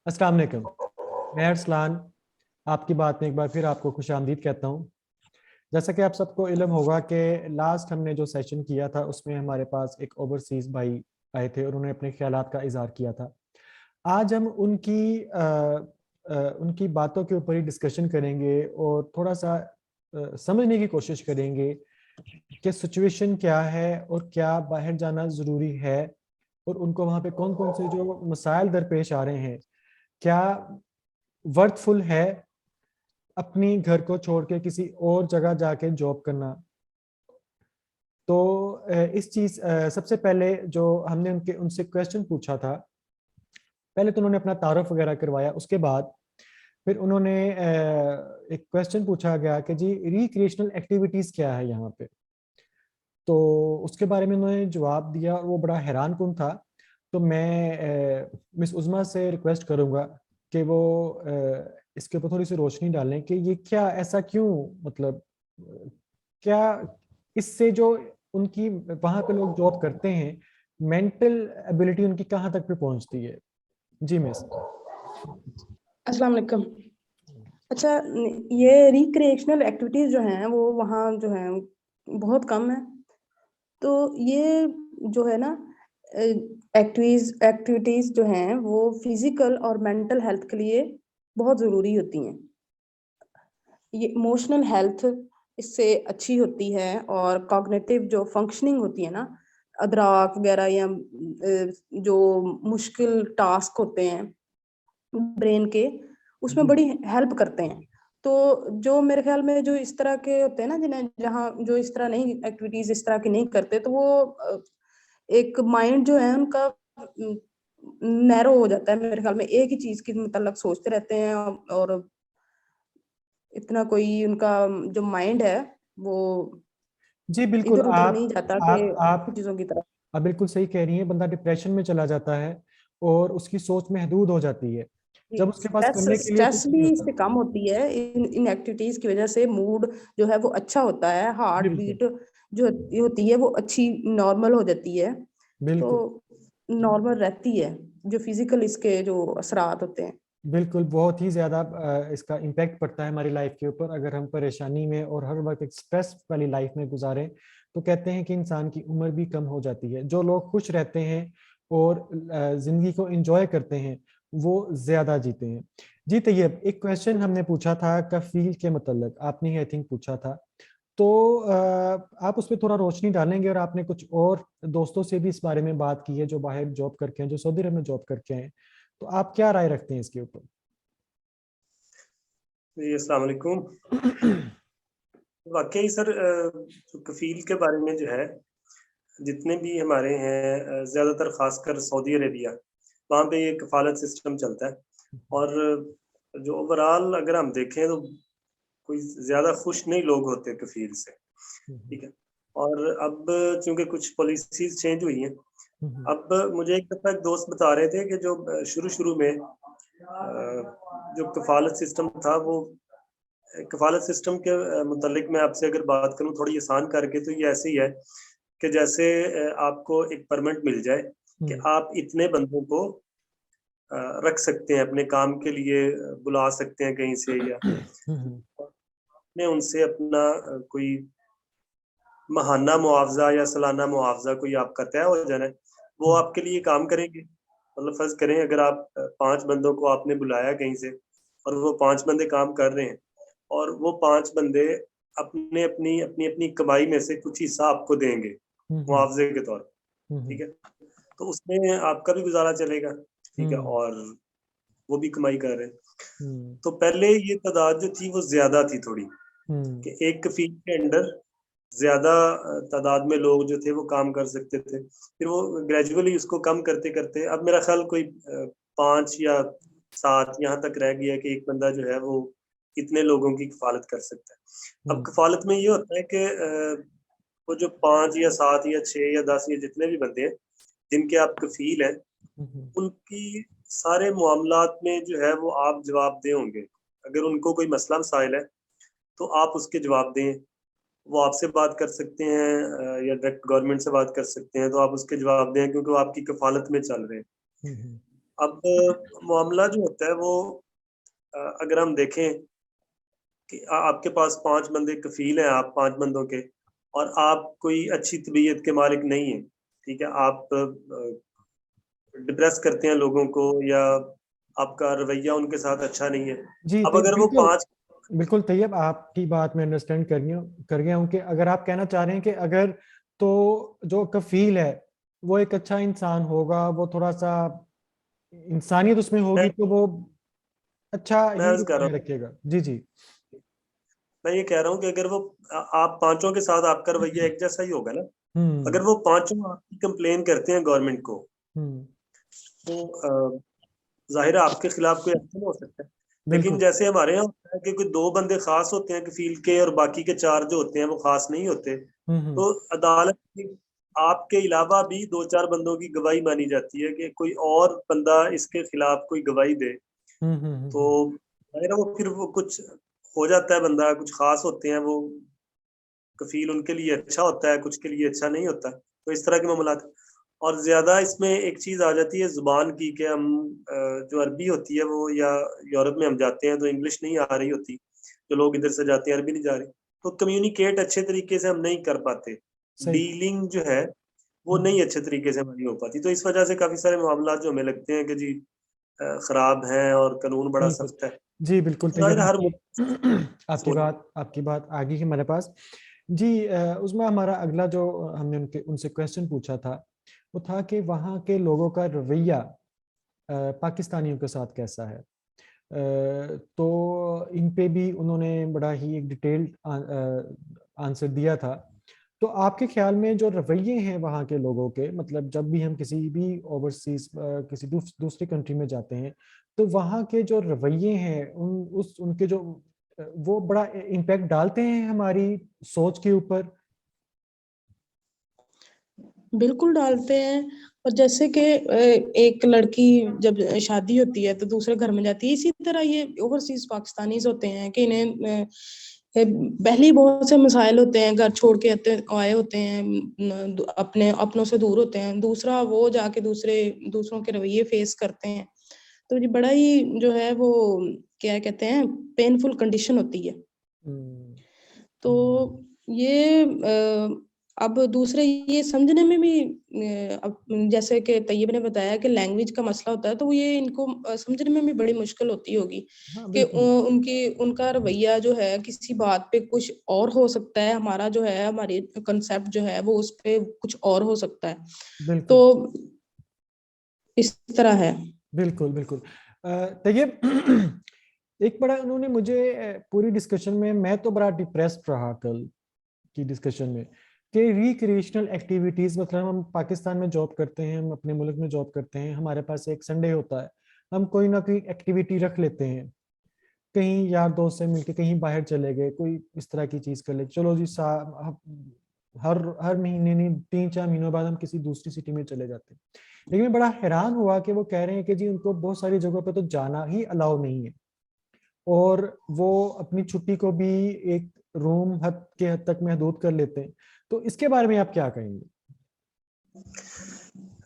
अस्सलाम वालेकुम। मैं अरसलान आपकी बात में एक बार फिर आपको खुशामदीद कहता हूँ। जैसा कि आप सबको इल्म होगा कि लास्ट हमने जो सेशन किया था उसमें हमारे पास एक ओवरसीज़ भाई आए थे और उन्होंने अपने ख्यालात का इजहार किया था। आज हम उनकी बातों के ऊपर ही डिस्कशन करेंगे और थोड़ा सा समझने की कोशिश करेंगे कि सिचुएशन क्या है और क्या बाहर जाना ज़रूरी है और उनको वहाँ पे कौन कौन से जो मसाइल दरपेश आ रहे हैं, क्या वर्थफुल है अपनी घर को छोड़ के किसी और जगह जाके जॉब करना। तो इस चीज़ सबसे पहले जो हमने उनसे क्वेश्चन पूछा था, पहले तो उन्होंने अपना तारुफ वगैरह करवाया, उसके बाद फिर उन्होंने एक क्वेश्चन पूछा गया कि जी रिक्रिएशनल एक्टिविटीज़ क्या है यहाँ पे। तो उसके बारे में उन्होंने जवाब दिया और वो बड़ा हैरान कुन था। तो मैं मिस उज़मा से रिक्वेस्ट करूँगा कि वो इसके ऊपर थोड़ी सी रोशनी डालें कि ये क्या, ऐसा क्यों, मतलब क्या इससे जो उनकी वहाँ पे लोग जॉब करते हैं, मेंटल एबिलिटी उनकी कहाँ तक पे पहुँचती है। जी मिस। अस्सलाम वालेकुम। अच्छा, ये रिक्रिएशनल एक्टिविटीज़ जो हैं वो वहाँ जो हैं बहुत कम है। तो ये जो है ना एक्टिविटीज़ जो हैं वो फिज़िकल और मेंटल हेल्थ के लिए बहुत ज़रूरी होती हैं। ये इमोशनल हेल्थ इससे अच्छी होती है और कॉग्निटिव जो फंक्शनिंग होती है ना, अदराक वगैरह या जो मुश्किल टास्क होते हैं ब्रेन के, उसमें जी बड़ी हेल्प करते हैं। तो जो मेरे ख़्याल में जो इस तरह के होते हैं ना, जिन्हें जहाँ जो इस तरह नहीं एक्टिविटीज़ इस तरह की नहीं करते, तो वो एक माइंड जो है उनका नैरो हो जाता है मेरे ख़्याल में, एक ही चीज़ के मतलब सोचते रहते हैं और इतना कोई उनका जो माइंड है वो जी बिल्कुल। इधर-उधर नहीं जाता कि आप चीज़ों की तरफ। आप बिल्कुल सही कह रही हैं। बंदा डिप्रेशन में चला जाता है और उसकी सोच महदूद हो जाती है जब उसके पास स्ट्रेस करने के लिए स्ट्रेस कुछ नहीं भी होता। इससे कम होती है, इन एक्टिविटीज की वजह से मूड जो है वो अच्छा होता है, हार्ट बिल्कुल बीट जो होती है वो अच्छी नॉर्मल हो जाती है। तो बिल्कुल नॉर्मल रहती है जो फिजिकल इसके जो असरात होते हैं। बिल्कुल बहुत ही ज़्यादा इसका इम्पैक्ट पड़ता है हमारी लाइफ के ऊपर। अगर हम परेशानी में और हर वक्त एक स्ट्रेस वाली लाइफ में गुजारें तो कहते हैं कि इंसान की उम्र भी कम हो जाती है। जो लोग खुश रहते हैं और ज़िंदगी को एंजॉय करते हैं वो ज़्यादा जीते हैं। जी तैयब, एक क्वेश्चन हमने पूछा था कफील के मतलब, आपने ही आई थिंक पूछा था। तो आप उस पर थोड़ा रोशनी डालेंगे और आपने कुछ और दोस्तों से भी इस बारे में बात की है जो बाहर जॉब करके हैं, जो सऊदी अरब में जॉब करके हैं। तो आप क्या राय रखते हैं इसके ऊपर? जी अस्सलाम वालेकुम। वाकई सर, जो कफील के बारे में जो है, जितने भी हमारे हैं ज़्यादातर खासकर सऊदी अरेबिया, वहाँ पे ये कफालत सिस्टम चलता है। और जो ओवरऑल अगर हम देखें तो कोई ज़्यादा खुश नहीं लोग होते कफील से, ठीक है। और अब चूंकि कुछ पॉलिसीज चेंज हुई हैं, अब मुझे एक दफ़ा एक दोस्त बता रहे थे कि जो शुरू शुरू में जो कफालत सिस्टम था, वो कफालत सिस्टम के मुतालिक मैं आपसे अगर बात करूं थोड़ी आसान करके, तो ये ऐसे ही है कि जैसे आपको एक परमिट मिल जाए कि आप इतने बंदों को रख सकते हैं अपने काम के लिए, बुला सकते हैं कहीं से, या ने उनसे अपना कोई महाना मुआवजा या सालाना मुआवजा कोई आपका तय हो जाना है, वो आपके लिए काम करेंगे। मतलब फर्ज करें अगर आप 5 बंदों को आपने बुलाया कहीं से और वो 5 बंदे काम कर रहे हैं और वो 5 बंदे अपने अपनी अपनी अपनी कमाई में से कुछ हिस्सा आपको देंगे मुआवजे के तौर पर, ठीक है। तो उसमें आपका भी गुजारा चलेगा, ठीक है, और वो भी कमाई कर रहे हैं। तो पहले ये तादाद जो थी वो ज्यादा थी थोड़ी, कि एक कफील के अंडर ज्यादा तादाद में लोग जो थे वो काम कर सकते थे। फिर वो ग्रेजुअली उसको कम करते करते अब मेरा ख्याल कोई 5 या 7 यहाँ तक रह गया कि एक बंदा जो है वो इतने लोगों की कफालत कर सकता है। अब कफालत में ये होता है कि वो जो 5 या 7 या 6 या 10 या जितने भी बंदे हैं जिनके आप कफील हैं, उनकी सारे मामलात में जो है वो आप जवाबदेह होंगे। अगर उनको कोई मसला मसाइल है तो आप उसके जवाब दें। वो आपसे बात कर सकते हैं या डायरेक्ट गवर्नमेंट से बात कर सकते हैं, तो आप उसके जवाब दें क्योंकि वो आपकी कफालत में चल रहे हैं। अब मामला जो होता है वो अगर हम देखें कि आपके पास 5 बंदे कफील हैं, आप 5 बंदों के, और आप कोई अच्छी तबीयत के मालिक नहीं है, ठीक है, आप डिप्रेस करते हैं लोगों को, या आपका रवैया उनके साथ अच्छा नहीं है। जी अब तो अगर वो बिल्कुल 5 बिल्कुल तैयब, आपकी बात मैं अंडरस्टैंड कर गया हूँ कि अगर आप कहना चाह रहे हैं कि अगर तो जो कफील है वो एक अच्छा इंसान होगा, वो थोड़ा सा इंसानियत उसमें मैं होगी, तो वो अच्छा मैं ही अर्ज कर रहा रवैया हूँ, रखेगा। जी जी। मैं ये कह रहा हूँ कि अगर वो आप पांचों के साथ आपका रवैया एक जैसा ही होगा ना, हम्म अगर वो पांचों आपकी कंप्लेन करते हैं गवर्नमेंट को, हम्म। तो जाहिर है आपके खिलाफ कोई एक्शन हो सकता है। लेकिन बिल्कुल। जैसे हमारे यहाँ होता है कि कोई 2 बंदे खास होते हैं कफील के, और बाकी के 4 जो होते हैं वो खास नहीं होते, हम्म। तो अदालत की आपके अलावा भी 2-4 बंदों की गवाही मानी जाती है कि कोई और बंदा इसके खिलाफ कोई गवाही दे, तो हम्म। जाहिर है वो फिर वो कुछ हो जाता है, बंदा कुछ खास होते हैं वो, कफील उनके लिए अच्छा होता है, कुछ के लिए अच्छा नहीं होता, तो इस तरह के मामलात। और ज्यादा इसमें एक चीज आ जाती है जुबान की, कि हम जो अरबी होती है वो, या यूरोप में हम जाते हैं तो इंग्लिश नहीं आ रही होती, जो लोग इधर से जाते हैं अरबी नहीं जा रही, तो कम्युनिकेट अच्छे तरीके से हम नहीं कर पाते, सही। डीलिंग जो है वो नहीं अच्छे तरीके से हमारी हो पाती, तो इस वजह से काफी सारे मामला जो हमें लगते हैं कि जी खराब हैं और कानून बड़ा बिल्कुल। सख्त है। जी बिल्कुल जाहिर तैयब, है हर आपकी मुल्क सोच। आपकी बात आ गई है हमारे पास। जी उसमें हमारा अगला जो हमने उनके उनसे क्वेश्चन पूछा था वो था कि वहाँ के लोगों का रवैया पाकिस्तानियों के साथ कैसा है। तो इन पे भी उन्होंने बड़ा ही एक डिटेल्ड आंसर दिया था। तो आपके ख्याल में जो रवैये हैं वहाँ के लोगों के, मतलब जब भी हम किसी भी ओवरसीज किसी दूसरी कंट्री में जाते हैं, तो वहाँ के जो रवैये हैं उनके जो वो बड़ा इम्पैक्ट डालते हैं हमारी सोच के ऊपर। बिल्कुल डालते हैं। और जैसे कि एक लड़की जब शादी होती है तो दूसरे घर में जाती है, इसी तरह ये ओवरसीज पाकिस्तानीज होते हैं कि इन्हें पहले ही बहुत से मसाइल होते हैं, घर छोड़ के आए होते हैं, अपने अपनों से दूर होते हैं, दूसरा वो जाके दूसरों के रवैये फेस करते हैं। तो ये बड़ा ही जो है वो क्या कहते हैं, पेनफुल कंडीशन होती है। हम्म तो ये अब दूसरे ये समझने में भी अब जैसे कि तैयब ने बताया कि लैंग्वेज का मसला होता है, तो ये इनको समझने में भी बड़ी मुश्किल होती होगी हाँ कि बिल्कुल। उनका रवैया जो है किसी बात पे कुछ और हो सकता है, हमारा जो है हमारी कंसेप्ट जो है वो उस पे कुछ और हो सकता है। तो बिल्कुल इस तरह है। बिल्कुल बिल्कुल। तैयब एक बड़ा उन्होंने मुझे पूरी डिस्कशन में, मैं तो बड़ा डिप्रेस्ड रहा कल की डिस्कशन में, कि रिक्रिएशनल एक्टिविटीज, मतलब हम पाकिस्तान में जॉब करते हैं, हम अपने मुल्क में जॉब करते हैं, हमारे पास एक संडे होता है, हम कोई ना कोई एक्टिविटी रख लेते हैं, कहीं यार दोस्त से मिलके कहीं बाहर चले गए, कोई इस तरह की चीज कर ले, चलो जी हर हर महीने नहीं 3-4 महीनों बाद हम किसी दूसरी सिटी में चले जाते हैं। लेकिन मैं बड़ा हैरान हुआ कि वो कह रहे हैं कि जी उनको बहुत सारी जगहों पे तो जाना ही अलाउ नहीं है, और वो अपनी छुट्टी को भी एक रूम हद तक महदूद कर लेते हैं। तो इसके बारे में आप क्या कहेंगे?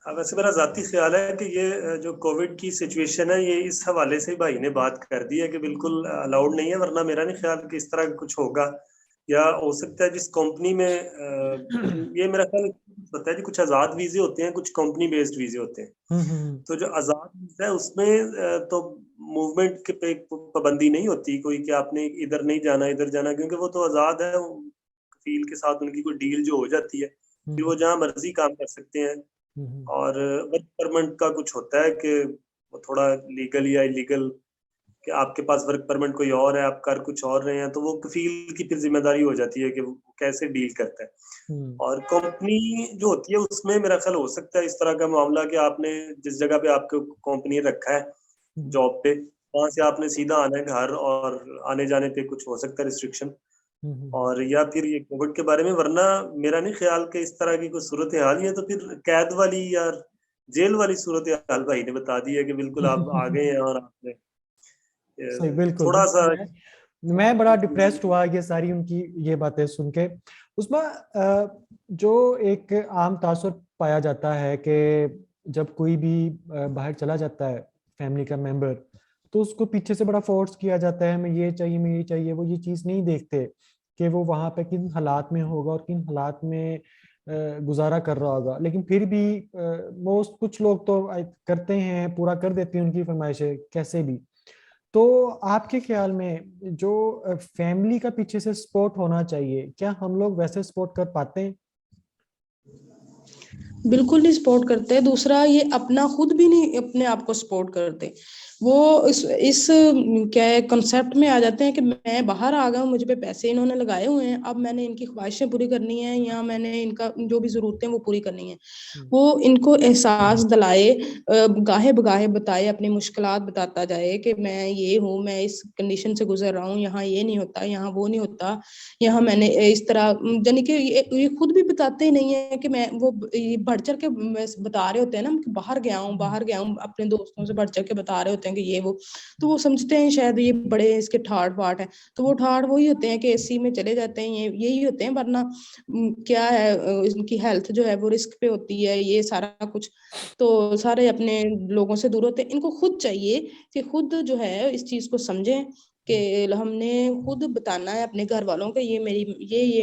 वैसे मेरा जाती ख्याल है कि ये जो कोविड की सिचुएशन है, ये इस हवाले से भाई ने बात कर दी है कि बिल्कुल अलाउड नहीं है, वरना मेरा नहीं ख्याल कि इस तरह कुछ होगा। या हो सकता है जिस कंपनी में ये मेरा ख्याल पता है जी, कुछ आज़ाद वीजे होते हैं, कुछ कंपनी बेस्ड वीजे होते हैं। तो जो आज़ाद वीजा है उसमें तो मूवमेंट के पे पाबंदी नहीं होती कोई, कि आपने इधर नहीं जाना इधर जाना, क्योंकि वो तो आज़ाद है, फील के साथ उनकी कोई डील जो हो जाती है, फिर वो जहाँ मर्जी काम कर सकते हैं। और वर्क परमिट का कुछ होता है कि वो थोड़ा लीगल या इलीगल, कि आपके पास वर्क परमिट कोई और है, आप कर कुछ और रहे हैं, तो वो कफील की फिर जिम्मेदारी हो जाती है कि वो कैसे डील करता है। और कंपनी जो होती है उसमें मेरा ख्याल हो सकता है इस तरह का मामला कि आपने जिस जगह पे आपको कंपनी रखा है जॉब पे, वहां से आपने सीधा आना है घर, और आने जाने पे कुछ हो सकता है रिस्ट्रिक्शन। और या फिर ये कोविड के बारे में, वरना मेरा नहीं ख्याल कि इस तरह की कोई सूरत हाल ही है, तो फिर कैद वाली या जेल वाली सूरत हाल भाई ने बता दी है कि बिल्कुल आप आ गए हैं, और आपने सही। बिल्कुल थोड़ा बिल्कुल। सा मैं बड़ा डिप्रेस्ड हुआ ये सारी उनकी ये बातें सुन के। उसमें जो एक आम तासुर पाया जाता है कि जब कोई भी बाहर चला जाता है फैमिली का मेंबर, तो उसको पीछे से बड़ा फोर्स किया जाता है, हमें ये चाहिए, मैं ये चाहिए। वो ये चीज़ नहीं देखते कि वो वहाँ पे किन हालात में होगा और किन हालात में गुजारा कर रहा होगा। लेकिन फिर भी मोस्ट कुछ लोग तो करते हैं, पूरा कर देते हैं उनकी फरमाइशें कैसे भी। तो आपके ख्याल में जो फैमिली का पीछे से सपोर्ट होना चाहिए, क्या हम लोग वैसे सपोर्ट कर पाते हैं? बिल्कुल नहीं सपोर्ट करते। दूसरा, ये अपना खुद भी नहीं अपने आप को सपोर्ट करते। वो इस क्या है कंसेप्ट में आ जाते हैं कि मैं बाहर आ गया हूँ, मुझ पे पैसे इन्होंने लगाए हुए हैं, अब मैंने इनकी ख्वाहिशें पूरी करनी है या मैंने इनका जो भी जरूरतें वो पूरी करनी है। वो इनको एहसास दिलाए, गाहे बगाहे बताए, अपनी मुश्किलात बताता जाए कि मैं ये हूँ, मैं इस कंडीशन से गुजर रहा हूँ, यहाँ ये नहीं होता, यहाँ वो नहीं होता, यहाँ मैंने इस तरह, यानी कि ये खुद भी बताते ही नहीं है कि मैं वो ये बढ़ चढ़ के बता रहे होते हैं ना कि बाहर गया हूँ, अपने दोस्तों से बढ़ चढ़ के बता रहे होते हैं कि ये वो। तो वो समझते हैं शायद ये बड़े इसके ठाठ बाट है। तो वो ठाठ वही होते हैं कि एसी में चले जाते हैं, ये यही होते हैं। वरना क्या है, इनकी हेल्थ जो है वो रिस्क पे होती है, ये सारा कुछ। तो सारे अपने लोगों से दूर होते हैं। इनको खुद चाहिए कि खुद जो है इस चीज को समझें कि हमने खुद बताना है अपने घर वालों को, ये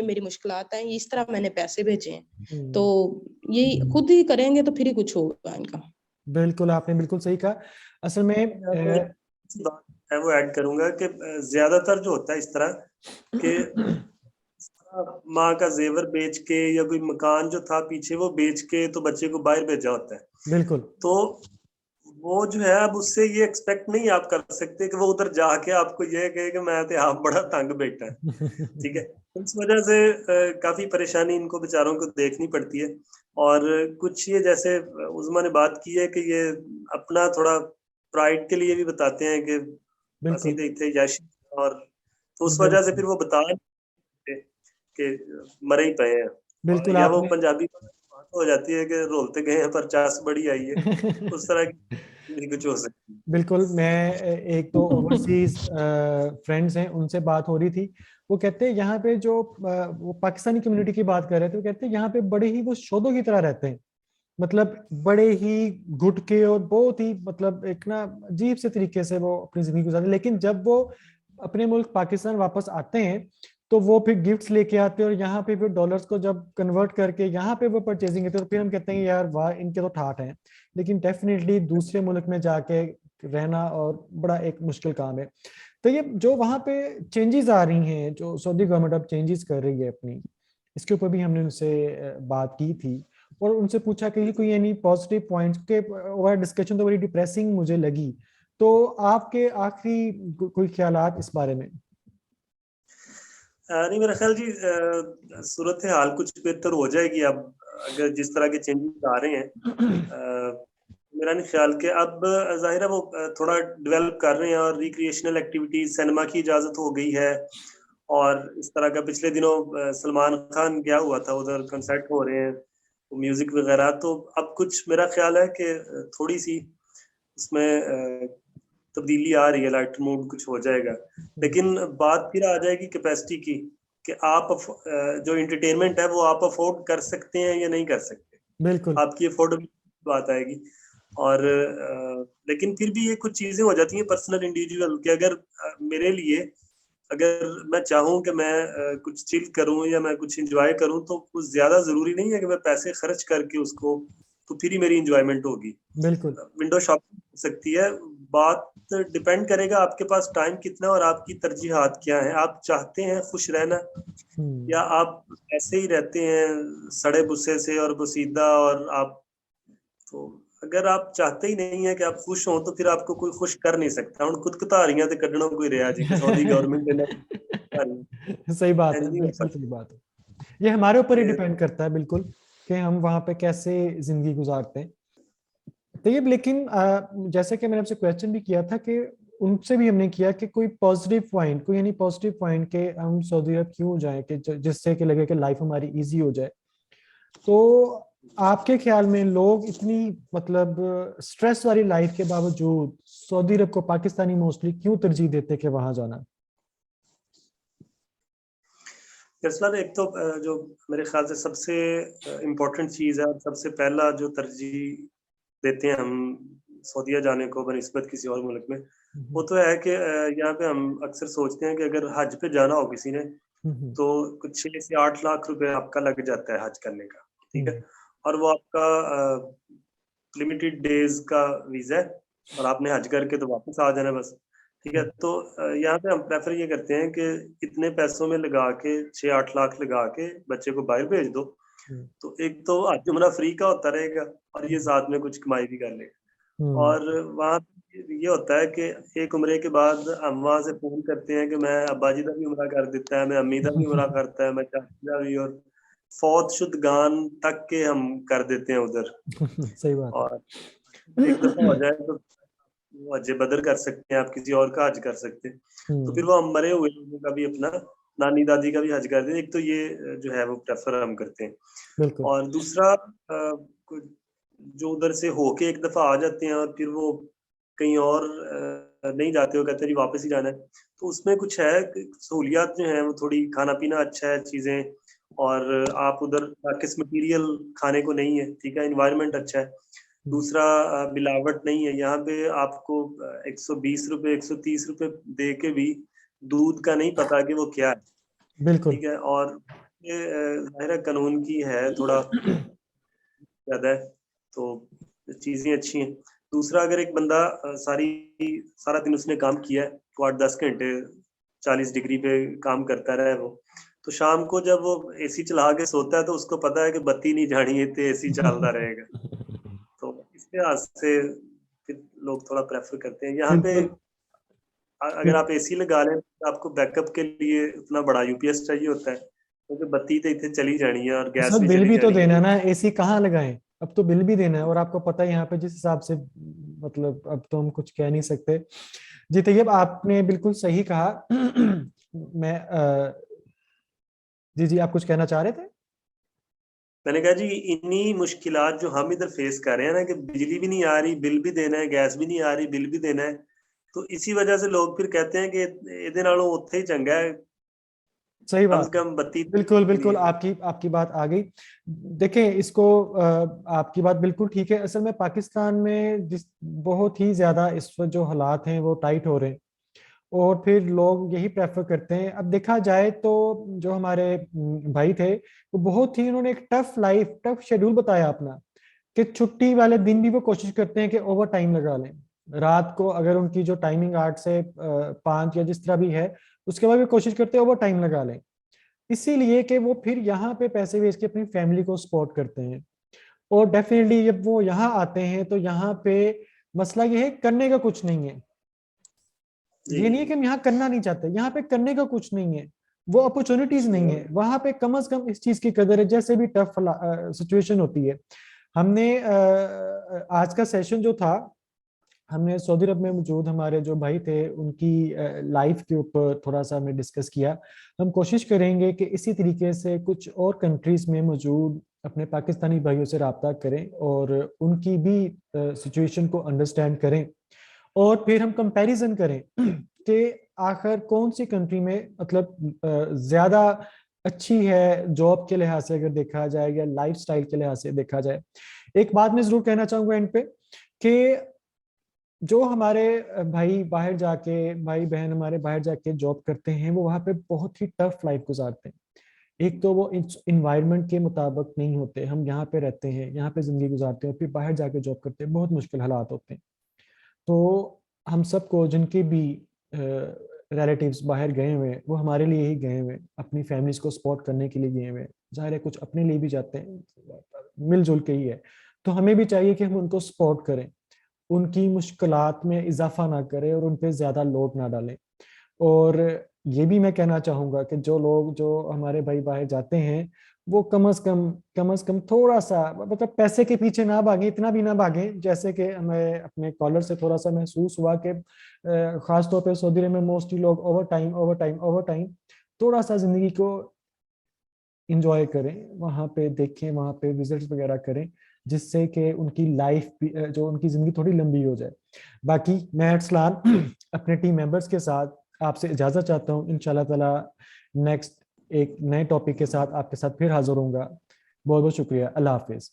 मेरी मुश्किलात हैं, इस तरह मैंने पैसे भेजे हैं। तो हम्म, ये खुद ही करेंगे तो फिर ही कुछ होगा इनका। बिल्कुल, आपने बिल्कुल सही कहा। असल में मैं तो एक बात है वो ऐड करूंगा कि ज्यादातर जो होता है इस तरह कि माँ का जेवर बेच के या कोई मकान जो था पीछे वो बेच के तो बच्चे को बाहर भेजा होता है। बिल्कुल। तो वो जो है अब उससे ये एक्सपेक्ट नहीं आप कर सकते कि वो उधर जाके आपको ये कहे कि मैं तो आप बड़ा तंग बेटा है। ठीक है, इस वजह से काफी परेशानी इनको बेचारों को देखनी पड़ती है। और कुछ ये जैसे उस्मा ने बात की है कि ये अपना थोड़ा प्राइड के लिए भी बताते हैं कि बिल्कुल। असीं थे यश, और तो उस वजह से बिल्कुल। फिर वो बता नहीं सकते कि मरे ही पे हैं। बिल्कुल या वो आपने पंजाबी बात हो जाती है कि रोलते गए हैं पर चास बड़ी आई है। उस तरह की भी कुछ हो सकती है। बिल्कुल। मैं एक तो ओवरसीज फ्रेंड्स हैं, उनसे बात हो रही थी। वो कहते हैं यहाँ पे जो वो पाकिस्तानी कम्युनिटी की बात कर रहे थे, वो कहते हैं यहाँ पे बड़े ही वो शोधों की तरह रहते हैं। मतलब बड़े ही घुट के और बहुत ही मतलब एक ना अजीब से तरीके से वो अपनी जिंदगी गुजारते हैं। लेकिन जब वो अपने मुल्क पाकिस्तान वापस आते हैं तो वो फिर गिफ्ट्स लेके आते हैं, और यहाँ पे फिर डॉलर्स को जब कन्वर्ट करके यहाँ पे वो परचेजिंग करते हैं, तो फिर हम कहते हैं यार वाह, इनके तो ठाठ हैं। लेकिन डेफिनेटली दूसरे मुल्क में जाके रहना और बड़ा एक मुश्किल काम है। तो ये जो वहाँ पे चेंजेस आ रही हैं, जो सऊदी गवर्नमेंट अब चेंजेस कर रही है अपनी, इसके ऊपर भी हमने उनसे बात की थी और उनसे पूछा कि कोई यानी पॉजिटिव पॉइंट्स के। ओवर डिस्कशन तो बड़ी डिप्रेसिंग मुझे लगी। तो आपके आखिरी कोई ख्यालात इस बारे में? नहीं, मेरा ख्याल जी सूरत हाल कुछ बेहतर हो जाएगी अब, अगर जिस तरह के चेंजेस आ रहे हैं। मेरा नहीं ख्याल कि अब जाहिर है वो थोड़ा डेवलप कर रहे हैं और रिक्रिएशनल एक्टिविटीज, सिनेमा की इजाजत हो गई है। और इस तरह का पिछले दिनों सलमान खान गया हुआ था उधर, कंसर्ट हो रहे हैं, म्यूजिक वगैरह। तो अब कुछ मेरा ख्याल है कि थोड़ी सी उसमें तब्दीली आ रही है, लाइटर मूड कुछ हो जाएगा। लेकिन बात फिर आ जाएगी कैपेसिटी की कि आप जो एंटरटेनमेंट है वो आप अफोर्ड कर सकते हैं या नहीं कर सकते। बिल्कुल। आपकी अफोर्डेबिलिटी बात आएगी। और लेकिन फिर भी ये कुछ चीजें हो जाती हैं पर्सनल इंडिविजुअल के। अगर मेरे लिए अगर मैं चाहूँ कि मैं कुछ चिल करूँ या मैं कुछ एंजॉय करूँ तो कुछ ज्यादा जरूरी नहीं है कि मैं पैसे खर्च करके उसको, तो फिर ही मेरी एंजॉयमेंट होगी। बिल्कुल। विंडो शॉपिंग हो सकती है। बात डिपेंड करेगा आपके पास टाइम कितना और आपकी तरजीहात क्या है। आप चाहते हैं खुश रहना या आप ऐसे ही रहते हैं सड़े गुस्से से और बसीदा, और आप तो अगर आप चाहते ही नहीं है कि आप खुश हों तो फिर आपको कोई खुश कर नहीं सकता। हुण खुद कतारियां ते कड्ढणों कोई रिया जी कि सऊदी गवर्नमेंट ने सही बात है, नहीं हो बिल्कुल सकता। सही बात है। ये हमारे ऊपर ही ये डिपेंड करता है बिल्कुल कि हम वहां पे कैसे जिंदगी गुजारते हैं। तो ये लेकिन जैसे कि मैंने आपसे क्वेश्चन भी किया था कि उनसे भी हमने किया कि कोई पॉजिटिव पॉइंट, कोई यानी पॉजिटिव पॉइंट के हम सऊदी अरब क्यों जाएं कि जिससे कि लगे कि लाइफ हमारी इजी हो जाए। तो आपके ख्याल में लोग इतनी मतलब स्ट्रेस वाली लाइफ के बावजूद सऊदी अरब को पाकिस्तानी मोस्टली क्यों तरजीह देते कि वहां जाना? फैसला एक तो जो मेरे ख्याल से सबसे इम्पोर्टेंट चीज़ है और सबसे पहला जो तरजीह देते हैं हम सऊदीया जाने को बनिस्बत किसी और मुल्क में, वो तो है कि यहाँ पे हम अक्सर सोचते हैं कि अगर हज पे जाना हो किसी ने तो कुछ 6 से 8 लाख रुपए आपका लग जाता है हज करने का, ठीक है। और वो आपका लिमिटेड डेज का वीजा है और आपने हज करके तो वापस आ जाना बस, ठीक है। तो यहाँ पे हम प्रेफर ये करते हैं कि इतने पैसों में लगा के 6-8 लाख लगा के बच्चे को बाहर भेज दो, तो एक तो हज उम्रा फ्री का होता रहेगा और ये साथ में कुछ कमाई भी कर लेगा। और वहाँ ये होता है कि एक उम्रे के बाद हम वहाँ से फोन करते हैं कि मैं अब्बा जी का भी उम्रा कर देता है, मैं अम्मी का भी उम्रा करता है, मैं चाची का भी, और फौत शुदगान तक के हम कर देते हैं उधर। सही बात है। और एक दफा हो जाए तो वो हज बदर कर सकते हैं, आप किसी और का हज कर सकते हैं, तो फिर वो हम मरे हुए लोगों का भी, अपना नानी दादी का भी हज कर दें। एक तो ये जो है वो प्रेफर हम करते हैं। बिल्कुल। और दूसरा जो उधर से होके एक दफा आ जाते हैं और फिर वो कहीं और नहीं जाते हो, कहते हैं जी वापस ही जाना है, तो उसमें कुछ है सहूलियात जो है वो थोड़ी, खाना पीना अच्छा है चीजें, और आप उधर किस मटेरियल खाने को नहीं है, ठीक है, एनवायरनमेंट अच्छा है। दूसरा मिलावट नहीं है यहाँ पे, आपको 120 रुपए 130 रुपए दे के भी दूध का नहीं पता कि वो क्या है, बिल्कुल। ठीक है। और ये जाहिर है कानून की है थोड़ा ज्यादा है, तो चीजें अच्छी हैं। दूसरा, अगर एक बंदा सारा दिन उसने काम किया है तो 8-10 घंटे 40 डिग्री पे काम करता रहा है वो, तो शाम को जब वो एसी चला के सोता है तो उसको पता है कि बत्ती नहीं जानी है तो एसी चलता रहेगा। तो इस लिहाज से फिर लोग थोड़ा प्रेफर करते हैं यहाँ पे। अगर आप एसी लगा लें तो आपको बैकअप के लिए उतना बड़ा यूपीएस चाहिए होता है, क्योंकि बत्ती तो इतने चली जानी है और गैस सर भी बिल चली भी तो जानी देना है। है ना, एसी कहाँ लगाएं, अब तो बिल भी देना है और आपको पता है यहाँ पे जिस हिसाब से, मतलब अब तो हम कुछ कह नहीं सकते। जी तैयब, आपने बिल्कुल सही कहा। मैं जी आप कुछ कहना चाह रहे थे? मैंने कहा जी, इन्हीं मुश्किलात जो हम इधर फेस कर रहे हैं ना, कि बिजली भी नहीं आ रही, बिल भी देना है, गैस भी नहीं आ रही, बिल भी देना है, तो इसी वजह से लोग फिर कहते हैं कि ਇਹਦੇ ਨਾਲੋਂ ਉੱਥੇ ही चंगा है, सही कम बात, से कम बत्ती बिल्कुल नहीं बिल्कुल, है। आपकी बात आ गई। देखें इसको, आपकी बात बिल्कुल ठीक है। असल में पाकिस्तान में जिस बहुत ही ज्यादा इस वक्त जो हालात हैं वो टाइट हो रहे हैं, और फिर लोग यही प्रेफर करते हैं। अब देखा जाए तो जो हमारे भाई थे वो बहुत ही, उन्होंने एक टफ शेड्यूल बताया अपना, कि छुट्टी वाले दिन भी वो कोशिश करते हैं कि ओवर टाइम लगा लें। रात को अगर उनकी जो टाइमिंग 8 से 5 या जिस तरह भी है, उसके बाद भी कोशिश करते हैं ओवर टाइम लगा लें, इसीलिए कि वो फिर यहाँ पे पैसे भेज के अपनी फैमिली को सपोर्ट करते हैं। और डेफिनेटली जब वो यहाँ आते हैं तो यहाँ पे मसला ये है, करने का कुछ नहीं है। ये नहीं है कि हम यहाँ करना नहीं चाहते, यहाँ पे करने का कुछ नहीं है, वो अपॉर्चुनिटीज नहीं है वहां पे। कम से कम इस चीज की कदर है, जैसे भी टफ सिचुएशन होती है। हमने आज का सेशन जो था, हमने सऊदी अरब में मौजूद हमारे जो भाई थे उनकी लाइफ के ऊपर थोड़ा सा हमने डिस्कस किया। हम कोशिश करेंगे कि इसी तरीके से कुछ और कंट्रीज में मौजूद अपने पाकिस्तानी भाइयों से रब्ता करें और उनकी भी सिचुएशन को अंडरस्टैंड करें, और फिर हम कंपैरिजन करें कि आखिर कौन सी कंट्री में मतलब ज्यादा अच्छी है जॉब के लिहाज से अगर देखा जाए, या लाइफस्टाइल के लिहाज से देखा जाए। एक बात मैं जरूर कहना चाहूंगा एंड पे, कि जो हमारे भाई बहन हमारे बाहर जाके जॉब करते हैं, वो वहाँ पे बहुत ही टफ लाइफ गुजारते हैं। एक तो वो इस इन्वायरमेंट के मुताबिक नहीं होते, हम यहाँ पे रहते हैं, यहाँ पे जिंदगी गुजारते हैं, और फिर बाहर जाके जॉब करते हैं, बहुत मुश्किल हालात होते हैं। तो हम सबको, जिनके भी रिलेटिव्स बाहर गए हुए हैं, वो हमारे लिए ही गए हुए हैं, अपनी फैमिलीज को सपोर्ट करने के लिए गए हुए हैं। जाहिर है कुछ अपने लिए भी जाते हैं, मिलजुल के ही है। तो हमें भी चाहिए कि हम उनको सपोर्ट करें, उनकी मुश्किलात में इजाफा ना करें और उन पे ज्यादा लोड ना डालें। और ये भी मैं कहना चाहूंगा कि जो लोग, जो हमारे भाई बाहर जाते हैं, वो कम से कम थोड़ा सा, मतलब पैसे के पीछे ना भागें, इतना भी ना भागें। जैसे कि हमें अपने कॉलर से थोड़ा सा महसूस हुआ कि खास तौर पे सऊदी अरब में मोस्टली लोग ओवर टाइम, थोड़ा सा जिंदगी को इंजॉय करें, वहाँ पे देखें, वहाँ पे विजिट्स वगैरह करें, जिससे कि उनकी लाइफ भी, जो उनकी जिंदगी थोड़ी लंबी हो जाए। बाकी मैं अरसलान अपने टीम मेंबर्स के साथ आपसे इजाजत चाहता हूँ। इंशाल्लाह ताला नेक्स्ट एक नए टॉपिक के साथ आपके साथ फिर हाजिर होऊंगा। बहुत बहुत शुक्रिया। अल्लाह हाफिज।